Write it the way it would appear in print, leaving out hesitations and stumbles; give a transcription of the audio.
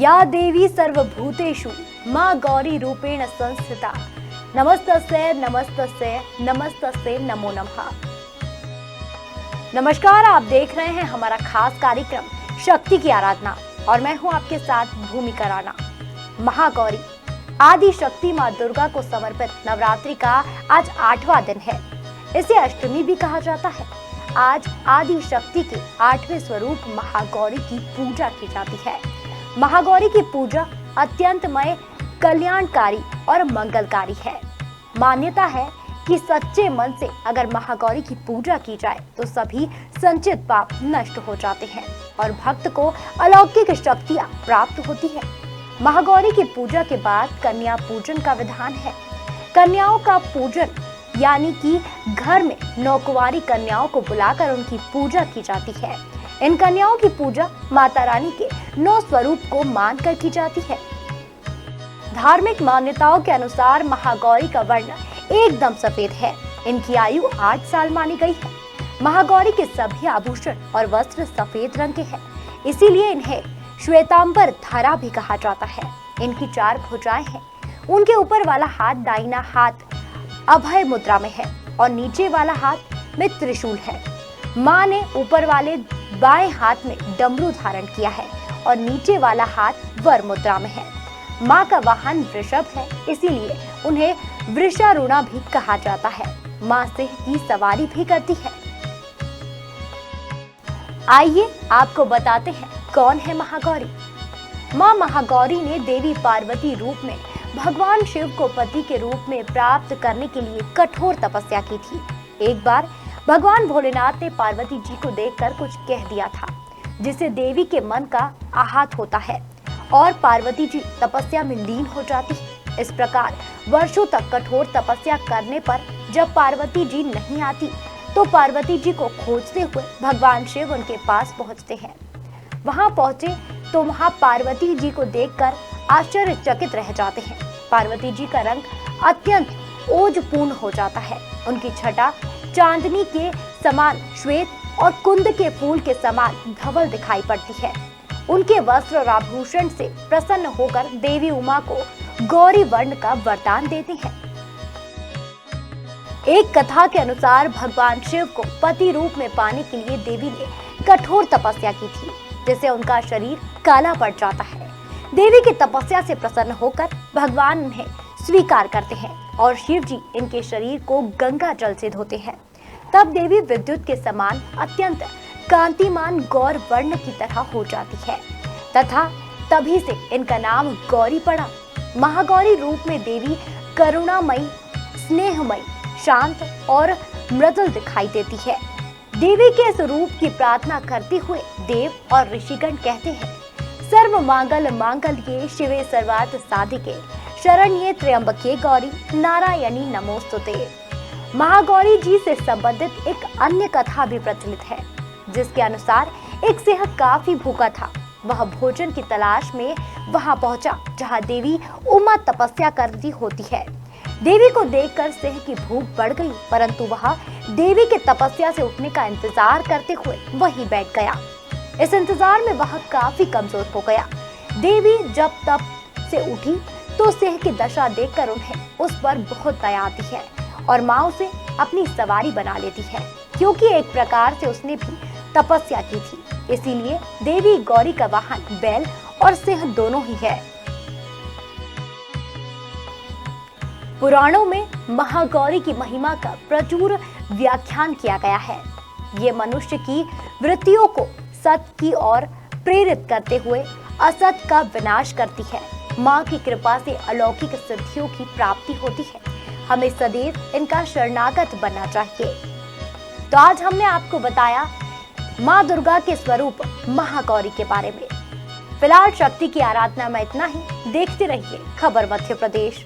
या देवी सर्वभूतेषु मां गौरी रूपेण संस्थिता। नमस्तस्यै नमस्तस्यै नमस्तस्यै नमो नमः। नमस्कार, आप देख रहे हैं हमारा खास कार्यक्रम शक्ति की आराधना और मैं हूं आपके साथ भूमिका राणा। महागौरी आदि शक्ति मां दुर्गा को समर्पित नवरात्रि का आज 8वां दिन है। इसे अष्टमी भी कहा जाता है। आज आदि शक्ति के 8वें स्वरूप महागौरी की पूजा की जाती है। महागौरी की पूजा अत्यंतमय कल्याणकारी और मंगलकारी है। मान्यता है कि सच्चे मन से अगर महागौरी की पूजा की जाए तो सभी संचित पाप नष्ट हो जाते हैं और भक्त को अलौकिक शक्तियां प्राप्त होती है। महागौरी की पूजा के बाद कन्या पूजन का विधान है। कन्याओं का पूजन यानी कि घर में नौकुंवारी कन्याओं को बुलाकर उनकी पूजा की जाती है। इन कन्याओं की पूजा माता रानी के 9 स्वरूप को मानकर की जाती है। धार्मिक मान्यताओं के अनुसार महागौरी का वर्ण एकदम सफेद है। इनकी आयु 8 साल मानी गई है। महागौरी के सभी आभूषण और वस्त्र सफेद रंग के हैं, इसीलिए इन्हें श्वेतांबर धारा भी कहा जाता है। इनकी 4 भुजाएं हैं। उनके ऊपर वाला हाथ दाहिना हाथ अभय मुद्रा में है और नीचे वाला हाथ में त्रिशूल है। मां ने ऊपर वाले बाएं हाथ में डमरू धारण किया है और नीचे वाला हाथ वर मुद्रा में है। मां का वाहन वृषभ है, इसीलिए उन्हें वृषारूढ़ा भी कहा जाता है। मां सिंह की सवारी भी करती है। आइए आपको बताते हैं कौन है महागौरी। मां महागौरी ने देवी पार्वती रूप में भगवान शिव को पति के रूप में प्राप्त करने के लिए कठोर तपस्या की थी। एक बार भगवान भोलेनाथ ने पार्वती जी को देखकर कुछ कह दिया था, जिससे देवी के मन का आहत होता है और पार्वती जी तपस्या में लीन हो जाती है। इस प्रकार वर्षों तक कठोर तपस्या करने पर जब पार्वती जी नहीं आती तो पार्वती जी को खोजते हुए भगवान शिव उनके पास पहुंचते हैं। वहां पहुंचे तो वहां पार्वती जी को देखकर आश्चर्यचकित रह जाते हैं। पार्वती जी का रंग अत्यंत ओजपूर्ण हो जाता है। उनकी छटा चांदनी के समान श्वेत और कुंद के फूल के समान धवल दिखाई पड़ती है। उनके वस्त्र और आभूषण से प्रसन्न होकर देवी उमा को गौरी वर्ण का वरदान देते हैं। एक कथा के अनुसार भगवान शिव को पति रूप में पाने के लिए देवी ने कठोर तपस्या की थी, जिससे उनका शरीर काला पड़ जाता है। देवी की तपस्या से प्रसन्न होकर भगवान उन्हें स्वीकार करते हैं और शिव जी इनके शरीर को गंगा जल से धोते हैं। तब देवी विद्युत के समान अत्यंत कांतिमान गौर वर्ण की तरह हो जाती है तथा तभी से इनका नाम गौरी पड़ा। महागौरी रूप में देवी करुणामयी, स्नेहमयी, शांत और मृदुल दिखाई देती है। देवी के इस रूप की प्रार्थना करते हुए देव और ऋषिगण कहते हैं, सर्व मांगल मांगल्ये शिवे सर्वार्थ साधिके शरण्ये त्र्यंबके गौरी नारायणी नमोस्तुते। महागौरी जी से संबंधित एक अन्य कथा भी प्रचलित है, जिसके अनुसार एक सिंह काफी भूखा था। वह भोजन की तलाश में वहां पहुंचा जहां देवी उमा तपस्या करती होती है। देवी को देखकर सिंह की भूख बढ़ गई, परंतु वह देवी के तपस्या से उठने का इंतजार करते हुए वहीं बैठ गया। इस इंतजार में वह काफी कमजोर हो गया। देवी जब तप से उठी तो सिंह की दशा देखकर उन्हें उस पर बहुत दया आती है और मां उसे अपनी सवारी बना लेती है, क्योंकि एक प्रकार से उसने भी तपस्या की थी। इसीलिए देवी गौरी का वाहन बैल और सिंह दोनों ही है। पुराणों में महागौरी की महिमा का प्रचुर व्याख्यान किया गया है। ये मनुष्य की वृत्तियों को सत्य की ओर प्रेरित करते हुए असत का विनाश करती है। मां की कृपा से अलौकिक सिद्धियों की प्राप्ति होती है। हमें सदैव इनका शरणागत बनना चाहिए। तो आज हमने आपको बताया मां दुर्गा के स्वरूप महागौरी के बारे में। फिलहाल शक्ति की आराधना में इतना ही। देखते रहिए खबर मध्य प्रदेश।